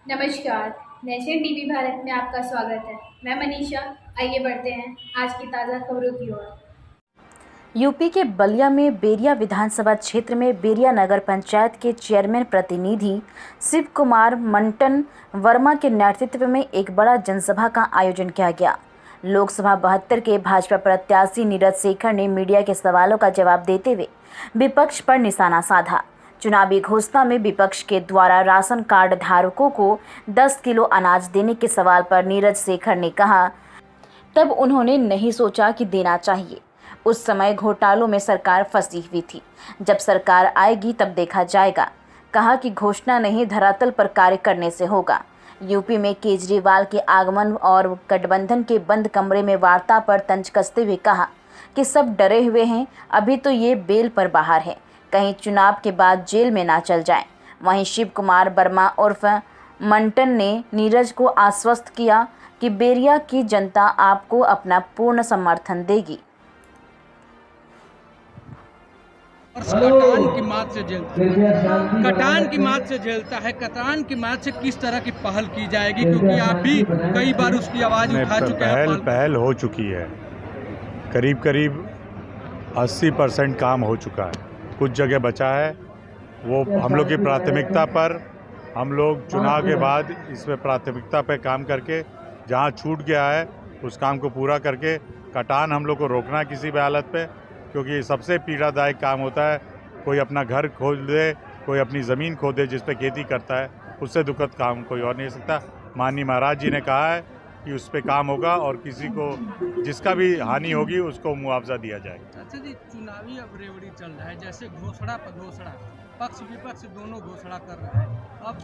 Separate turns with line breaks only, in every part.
नमस्कार। Nation TV Bharat में आपका स्वागत है। मैं मनीषा। आइए बढ़ते हैं आज की ताज़ा खबरों की ओर।
यूपी के बलिया में बेरिया विधानसभा क्षेत्र में बेरिया नगर पंचायत के चेयरमैन प्रतिनिधि शिव कुमार मंटन वर्मा के नेतृत्व में एक बड़ा जनसभा का आयोजन किया गया। लोकसभा 72 के भाजपा प्रत्याशी नीरज शेखर ने मीडिया के सवालों का जवाब देते हुए विपक्ष पर निशाना साधा। चुनावी घोषणा में विपक्ष के द्वारा राशन कार्ड धारकों को 10 किलो अनाज देने के सवाल पर नीरज शेखर ने कहा, तब उन्होंने नहीं सोचा कि देना चाहिए। उस समय घोटालों में सरकार फंसी हुई थी। जब सरकार आएगी तब देखा जाएगा। कहा कि घोषणा नहीं, धरातल पर कार्य करने से होगा। यूपी में केजरीवाल के आगमन और गठबंधन के बंद कमरे में वार्ता पर तंज कसते हुए कहा कि सब डरे हुए हैं, अभी तो ये बेल पर बाहर है, कहीं चुनाव के बाद जेल में ना चल जाए। वहीं शिव कुमार वर्मा उर्फ मंटन ने नीरज को आश्वस्त किया कि बेरिया की जनता आपको अपना पूर्ण समर्थन देगी।
कटान की मात से झेलता है, कटान की मात से झेलता है। कटान की मात से किस तरह की पहल की जाएगी, क्योंकि आप भी कई बार उसकी आवाज उठा चुके हैं।
पहल हो चुकी है, करीब करीब 80% काम हो चुका है। कुछ जगह बचा है, वो हम लोग की प्राथमिकता पर हम लोग चुनाव के बाद इसमें प्राथमिकता पे काम करके जहाँ छूट गया है उस काम को पूरा करके कटान हम लोग को रोकना है किसी भी हालत पे, क्योंकि सबसे पीड़ादायक काम होता है कोई अपना घर खोल दे, कोई अपनी ज़मीन खो दे जिस पे खेती करता है, उससे दुखद काम कोई और नहीं सकता। माननीय महाराज जी ने कहा है कि उस पे काम होगा और किसी को जिसका भी हानि होगी उसको मुआवजा दिया जाएगा।
अच्छा जी, चुनावी अब रेवड़ी चल रहा है, जैसे घोषणा पर घोषणा, पक्ष विपक्ष दोनों घोषणा कर रहे हैं। अब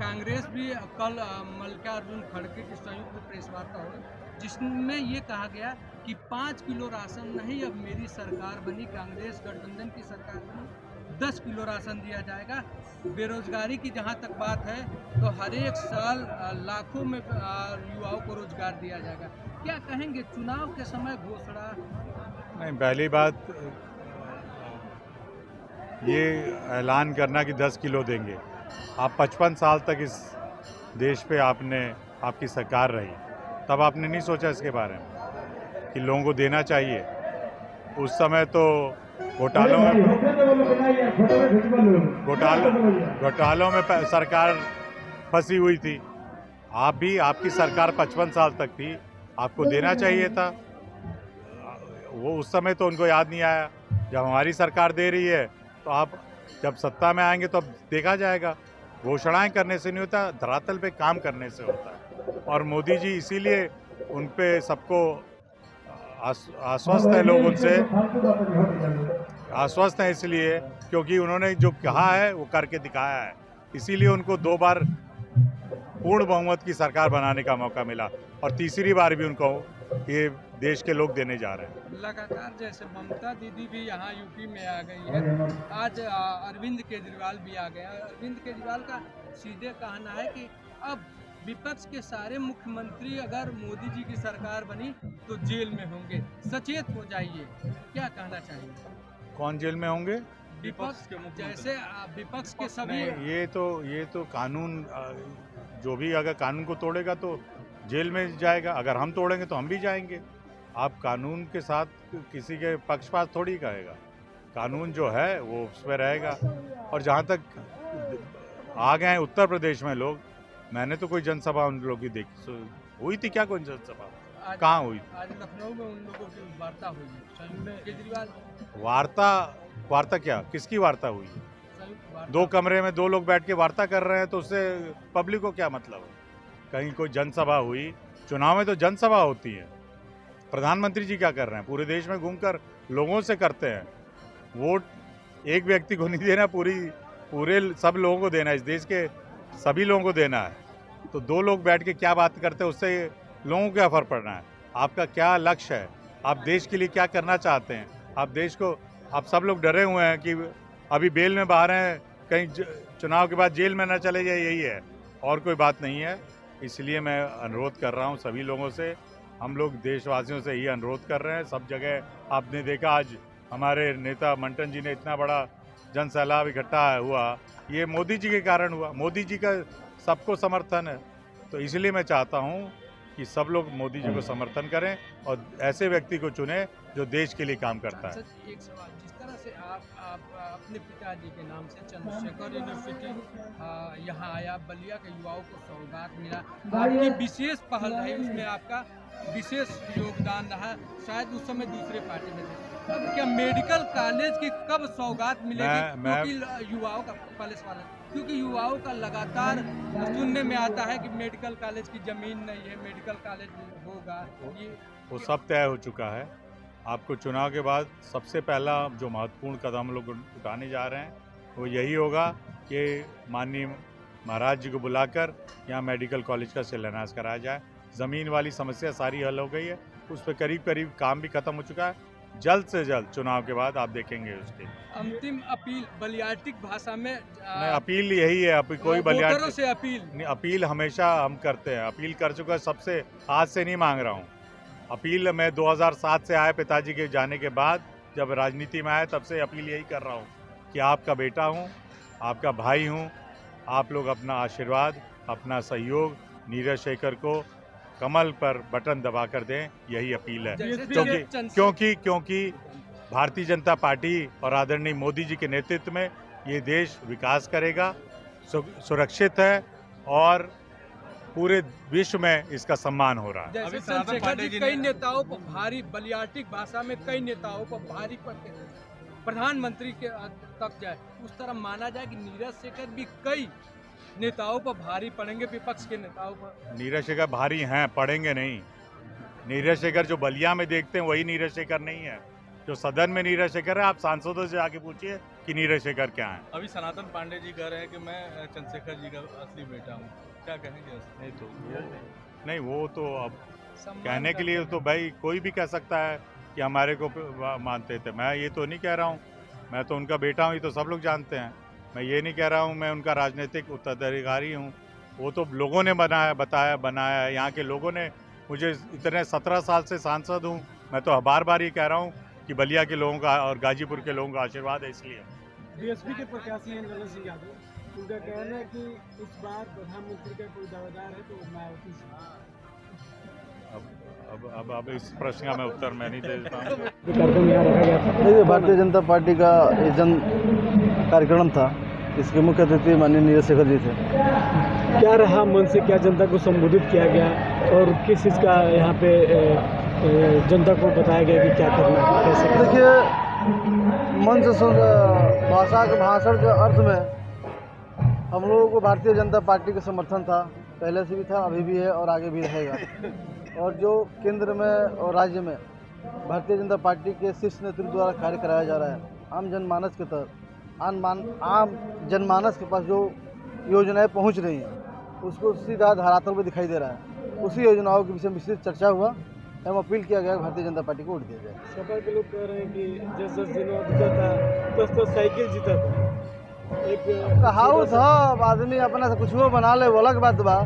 कांग्रेस भी कल मल्लिकार्जुन खड़गे की संयुक्त प्रेस वार्ता हुई, जिसमें ये कहा गया कि 5 किलो राशन नहीं, अब मेरी सरकार बनी, कांग्रेस गठबंधन की सरकार बनी, 10 किलो राशन दिया जाएगा। बेरोजगारी की जहां तक बात है तो हर एक साल लाखों में युवाओं को रोजगार दिया जाएगा। क्या कहेंगे चुनाव के समय घोषणा?
नहीं, पहली बात ये ऐलान करना कि 10 किलो देंगे। आप 55 साल तक इस देश पे आपकी सरकार रही, तब आपने नहीं सोचा इसके बारे में कि लोगों को देना चाहिए। उस समय तो घोटालों में सरकार फंसी हुई थी। आपकी सरकार 55 साल तक थी, आपको देना चाहिए था। वो उस समय तो उनको याद नहीं आया। जब हमारी सरकार दे रही है तो आप जब सत्ता में आएंगे तो अब देखा जाएगा। घोषणाएं करने से नहीं होता, धरातल पे काम करने से होता है। और मोदी जी इसीलिए उन पे सबको आश्वस्त है, लोग उनसे आश्वस्त हैं इसलिए क्योंकि उन्होंने जो कहा है वो करके दिखाया है। इसीलिए उनको 2 बार पूर्ण बहुमत की सरकार बनाने का मौका मिला और तीसरी बार भी उनको ये देश के लोग देने जा रहे हैं।
लगातार जैसे ममता दीदी भी यहाँ यूपी में आ गई है, आज अरविंद केजरीवाल भी आ गया। अरविंद केजरीवाल का सीधे कहना है कि अब विपक्ष के सारे मुख्यमंत्री अगर मोदी जी की सरकार बनी तो जेल में होंगे, सचेत हो जाइए। क्या कहना चाहिए?
कौन जेल में होंगे?
विपक्ष के, जैसे विपक्ष के सभी।
ये तो कानून, जो भी अगर कानून को तोड़ेगा तो जेल में जाएगा, अगर हम तोड़ेंगे तो हम भी जाएंगे। आप कानून के साथ किसी के पक्षपात थोड़ी करेगा। कानून जो है वो उस पर रहेगा। और जहाँ तक आ गए हैं उत्तर प्रदेश में लोग, मैंने तो कोई जनसभा उन लोगों की देखी हुई थी क्या? कोई जनसभा कहाँ हुई?
आज लखनऊ में उन लोगों की वार्ता हुई, केजरीवाल।
वार्ता क्या? किसकी वार्ता हुई? 2 कमरे में 2 लोग बैठ के वार्ता कर रहे हैं तो उससे पब्लिक को क्या मतलब है? कहीं कोई जनसभा हुई? चुनाव में तो जनसभा होती है। प्रधानमंत्री जी क्या कर रहे हैं? पूरे देश में घूमकर लोगों से करते हैं। वोट एक व्यक्ति को नहीं देना, पूरे सब लोगों को देना है, इस देश के सभी लोगों को देना है। तो 2 लोग बैठ के क्या बात करते हैं, उससे लोगों को क्या फर्क पड़ना है? आपका क्या लक्ष्य है? आप देश के लिए क्या करना चाहते हैं? आप सब लोग डरे हुए हैं कि अभी बेल में बाहर हैं, कहीं चुनाव के बाद जेल में ना चले जाए, यही है, और कोई बात नहीं है। इसलिए मैं अनुरोध कर रहा हूं सभी लोगों से, हम लोग देशवासियों से ही अनुरोध कर रहे हैं। सब जगह आपने देखा आज हमारे नेता मंटन जी ने इतना बड़ा जन सैलाब इकट्ठा हुआ, ये मोदी जी के कारण हुआ। मोदी जी का सबको समर्थन है। तो इसलिए मैं चाहता हूँ कि सब लोग मोदी जी को समर्थन करें और ऐसे व्यक्ति को चुने जो देश के लिए काम करता है।
सर, एक सवाल, जिस तरह से आप अपने पिताजी के नाम से चंद्रशेखर यूनिवर्सिटी यहाँ आया, बलिया के युवाओं को सौगात मिला, आपकी विशेष पहल रही, उसमें आपका विशेष योगदान रहा, शायद उस समय दूसरे पार्टी में थे। अब क्या मेडिकल कॉलेज की कब सौगात मिलेगी? क्योंकि युवाओं का पहले सवाल है, क्योंकि युवाओं का लगातार सुनने में आता है कि मेडिकल कॉलेज की जमीन नहीं है, मेडिकल कॉलेज होगा,
वो सब तय हो चुका है। आपको चुनाव के बाद सबसे पहला जो महत्वपूर्ण कदम हम लोग उठाने जा रहे हैं वो यही होगा कि माननीय महाराज जी को बुलाकर यहाँ मेडिकल कॉलेज का शिलान्यास कराया जाए। ज़मीन वाली समस्या सारी हल हो गई है, उस पर करीब करीब काम भी खत्म हो चुका है। जल्द से जल्द चुनाव के बाद आप देखेंगे उसके
अंतिम अपील बलियाटिक भाषा में।
अपील यही है, अभी कोई बलियाटिक
से अपील
अपील हमेशा हम करते हैं, अपील कर चुका है सबसे, आज से नहीं मांग रहा हूँ। अपील मैं 2007 से आए, पिताजी के जाने के बाद जब राजनीति में आए तब से अपील यही कर रहा हूँ कि आपका बेटा हूँ, आपका भाई हूँ, आप लोग अपना आशीर्वाद, अपना सहयोग नीरज शेखर को कमल पर बटन दबाकर दें, यही अपील है। क्योंकि भारतीय जनता पार्टी और आदरणीय मोदी जी के नेतृत्व में ये देश विकास करेगा, सुरक्षित है और पूरे विश्व में इसका सम्मान हो रहा है।
जैसे चंद्रशेखर जी कई नेताओं पर भारी, बलियाटिक भाषा में कई नेताओं पर भारी पड़ते हैं, प्रधानमंत्री के तक जाए, उस तरह माना जाए कि नीरज शेखर भी कई नेताओं पर भारी पड़ेंगे, विपक्ष के नेताओं पर।
नीरज शेखर भारी हैं, पड़ेंगे नहीं। नीरज शेखर जो बलिया में देखते हैं वही नीरज शेखर नहीं है, जो सदन में नीरज शेखर है। आप सांसदों से आके पूछिए कि नीरज शेखर क्या है।
अभी सनातन पांडे जी कह रहे हैं कि मैं चंद्रशेखर जी का असली बेटा हूँ, क्या कहेंगे?
नहीं, वो तो अब कहने के लिए तो भाई कोई भी कह सकता है कि हमारे को मानते थे। मैं ये तो नहीं कह रहा हूँ, मैं तो उनका बेटा हूँ, ये तो सब लोग जानते हैं। मैं ये नहीं कह रहा हूँ मैं उनका राजनीतिक उत्तराधिकारी हूँ, वो तो लोगों ने बनाया है। यहाँ के लोगों ने मुझे, इतने 17 साल से सांसद हूँ, मैं तो बार बार ये कह रहा हूँ कि बलिया के लोगों का और गाजीपुर के लोगों का आशीर्वाद है। इसलिए
बीएसपी के प्रत्याशी हैं नरेंद्र सिंह यादव, उनका कहना है कि इस बार प्रधानमंत्री का कोई दावेदार है तो मायावती सिंह।
अब इस प्रश्न का मैं उत्तर मैं नहीं दे देता हूँ।
देखिए, भारतीय जनता पार्टी का जन कार्यक्रम था, इसके मुख्य अतिथि माननीय नीरज शेखर जी थे।
क्या रहा मन से, क्या जनता को संबोधित किया गया और किस चीज़ का यहाँ पे जनता को बताया गया कि क्या करना है, कैसे?
देखिए, मन से भाषण के अर्थ में हम लोगों को भारतीय जनता पार्टी का समर्थन था, पहले से भी था, अभी भी है और आगे भी रहेगा। और जो केंद्र में और राज्य में भारतीय जनता पार्टी के शीर्ष नेतृत्व द्वारा कार्य कराया जा रहा है, आम जनमानस के तहत आम जनमानस के पास जो योजनाएं पहुंच रही हैं उसको सीधा धरातल पर दिखाई दे रहा है। उसी योजनाओं के विषय में विस्तृत चर्चा हुआ एवं अपील किया गया भारतीय जनता पार्टी को वोट दिया जाए।
सपा के लोग कह रहे हैं कि 10-10 दिनों जीता था, 10 साइकिल जीता था। एक
कहावत है, आदमी अपना से कुछ बना ले वो अलग बात बा।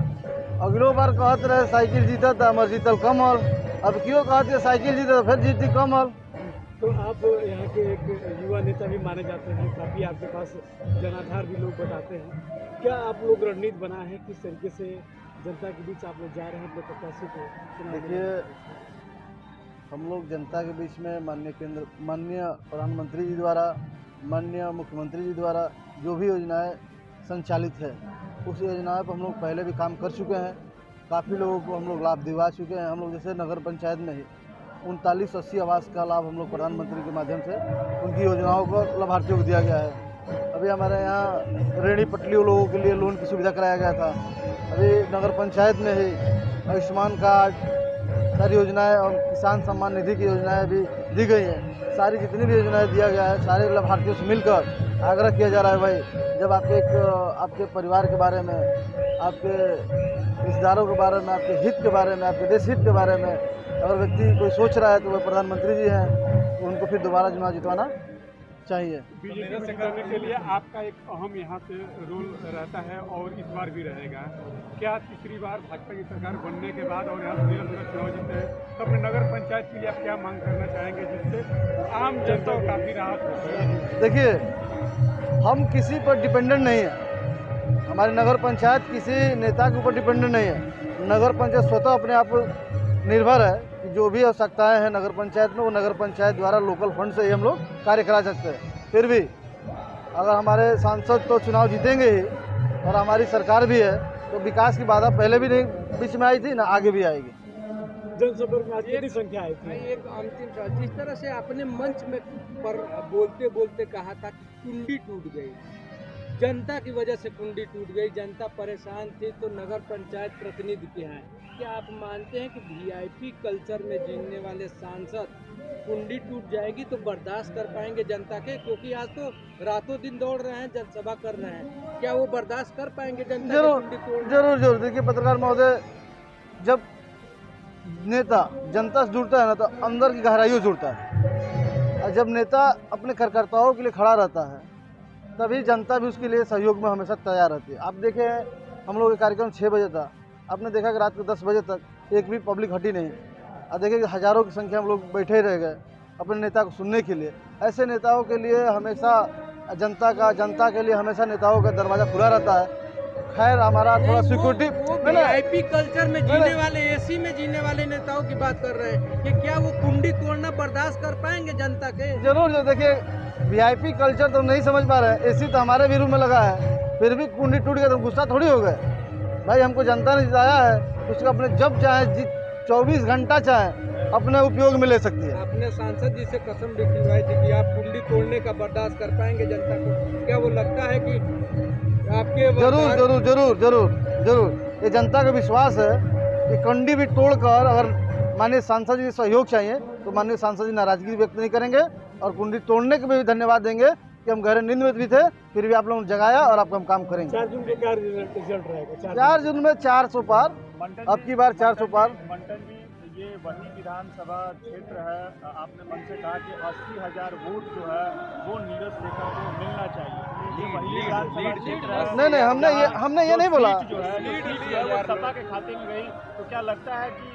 अगलो बार कहते रहे साइकिल जीता था, मर जीतल कमल, अब क्यों कहते साइकिल जीता फिर जीती कमल।
तो आप यहाँ के एक युवा नेता भी माने जाते हैं, काफ़ी आपके पास जनाधार भी लोग बताते हैं। क्या आप लोग रणनीति बना है, किस तरीके से जनता के बीच आप लोग जा रहे हैं अपने प्रत्याशी को?
देखिए, हम लोग जनता के बीच में माननीय प्रधानमंत्री जी द्वारा, माननीय मुख्यमंत्री जी द्वारा जो भी योजनाएं संचालित है उस योजनाओं पर हम लोग पहले भी काम कर चुके हैं। काफ़ी लोगों को हम लोग लाभ दिलवा चुके हैं। हम लोग जैसे नगर पंचायत में ही 3980 आवास का लाभ हम लोग प्रधानमंत्री के माध्यम से उनकी योजनाओं को लाभार्थियों को दिया गया है। अभी हमारे यहाँ रेहड़ी पटरी लोगों के लिए लोन की सुविधा कराया गया था। अभी नगर पंचायत में ही आयुष्मान कार्ड, सारी योजनाएं और किसान सम्मान निधि की योजनाएं भी दी गई हैं। सारी जितनी भी योजनाएं दिया गया है, सारे लाभार्थियों से मिलकर आग्रह किया जा रहा है, भाई जब आपके परिवार के बारे में, आपके रिश्तेदारों के बारे में, आपके हित के बारे में, आपके देश हित के बारे में अगर व्यक्ति कोई सोच रहा है तो वह प्रधानमंत्री जी हैं, तो उनको फिर दोबारा चुनाव जितवाना चाहिए।
बीजेपी से करने के लिए आपका एक अहम यहाँ से रोल रहता है और इस बार भी रहेगा। क्या तीसरी बार भाजपा की सरकार बनने के बाद और यहाँ से चुनाव जीते हैं तो अपने नगर पंचायत के लिए आप क्या मांग करना चाहेंगे जिससे आम जनता को काफ़ी राहत हो?
देखिए, हम किसी पर डिपेंडेंट नहीं हैं। हमारी नगर पंचायत किसी नेता के ऊपर डिपेंडेंट नहीं है। नगर पंचायत स्वतः अपने आप निर्भर है कि जो भी आवश्यकताएं हैं नगर पंचायत में, वो नगर पंचायत द्वारा लोकल फंड से ही हम लोग कार्य करा सकते हैं। फिर भी अगर हमारे सांसद तो चुनाव जीतेंगे ही और हमारी सरकार भी है, तो विकास की बाधा पहले भी नहीं बीच में आई थी, ना आगे भी आएगी।
जनसंपर्क में आज कितनी संख्या आई थी?
एक अंतिम सवाल, जिस तरह से आपने मंच में पर बोलते बोलते कहा था कि कुंडी टूट गई, जनता की वजह से कुंडी टूट गई, जनता परेशान थी, तो नगर पंचायत प्रतिनिधि के हैं, क्या आप मानते हैं कि वीआईपी कल्चर में जीने वाले सांसद कुंडी टूट जाएगी तो बर्दाश्त कर पाएंगे जनता के? क्योंकि आज तो रातों दिन दौड़ रहे हैं, जनसभा कर रहे हैं, क्या वो बर्दाश्त कर पाएंगे जनता?
जरूर। देखिए पत्रकार महोदय, जब नेता जनता से जुड़ता है ना, तो अंदर की गहराइयों जुड़ता है, और जब नेता अपने कार्यकर्ताओं के लिए खड़ा रहता है, तभी जनता भी उसके लिए सहयोग में हमेशा तैयार रहती है। आप देखें, हम लोग का कार्यक्रम 6 बजे था, आपने देखा कि रात को 10 बजे तक एक भी पब्लिक हटी नहीं, और देखिए कि हज़ारों की संख्या हम लोग बैठे ही रह गए अपने नेता को सुनने के लिए। ऐसे नेताओं के लिए हमेशा जनता के लिए हमेशा नेताओं का दरवाज़ा खुला रहता है। खैर, हमारा थोड़ा सिक्योरिटी,
वीआईपी कल्चर में जीने वाले, एसी में जीने वाले नेताओं की बात कर रहे हैं कि क्या वो कुंडी तोड़ना बर्दाश्त कर पाएंगे जनता के?
जरूर। देखिए, वीआईपी कल्चर तो नहीं समझ पा रहे हैं, एसी तो हमारे भी रूम में लगा है, फिर भी कुंडी टूट गया तो गुस्सा थोड़ी हो गए। भाई, हमको जनता ने जिताया है, उसको अपने जब चाहे 24 घंटा चाहे अपने उपयोग में ले सकती है।
अपने सांसद जी से कसम भी खिलवाई थी कि आप कुंडी तोड़ने का बर्दाश्त कर पाएंगे जनता को, क्या वो लगता है कि आपके? जरूर। ये जनता का विश्वास है कि कुंडी भी तोड़कर, अगर माननीय सांसद जी सहयोग चाहिए तो माननीय सांसद जी नाराजगी व्यक्त नहीं करेंगे, और कुंडी तोड़ने के भी धन्यवाद देंगे कि हम गहरे नींद में भी थे, फिर भी आप लोगों ने जगाया और आपका हम काम करेंगे।
4 जून को क्या रिजल्ट रहेगा?
4 जून में 400 पार, अब की बार 400 पार।
मंटन जी, ये वही विधानसभा क्षेत्र है, आपने मन से कहा कि 80,000 वोट जो है वो नीरज शेखर को मिलना चाहिए। ये वही विधानसभा क्षेत्र है।
नहीं, हमने ये नहीं बोला।
जो है वो सपा के खाते में गई, तो क्या लगता है कि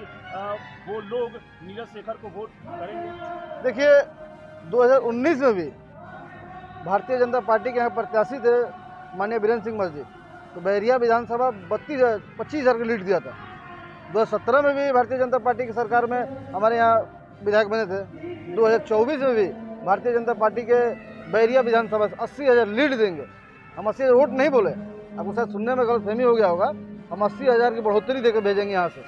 वो लोग नीरज शेखर को वोट करेंगे?
देखिए, 2019 में भी भारतीय जनता पार्टी के यहाँ प्रत्याशी थे माननीय वीरेंद्र सिंह मस्जिद, तो बैरिया विधानसभा 25,000 का लीड दिया था। 2017 में भी भारतीय जनता पार्टी की सरकार में हमारे यहाँ विधायक बने थे। 2024 में भी भारतीय जनता पार्टी के बैरिया विधानसभा से 80,000 लीड देंगे। हम 80,000 वोट नहीं बोले, आपको शायद सुनने में गलतफहमी हो गया होगा। हम 80,000 की बढ़ोतरी देकर भेजेंगे यहाँ से।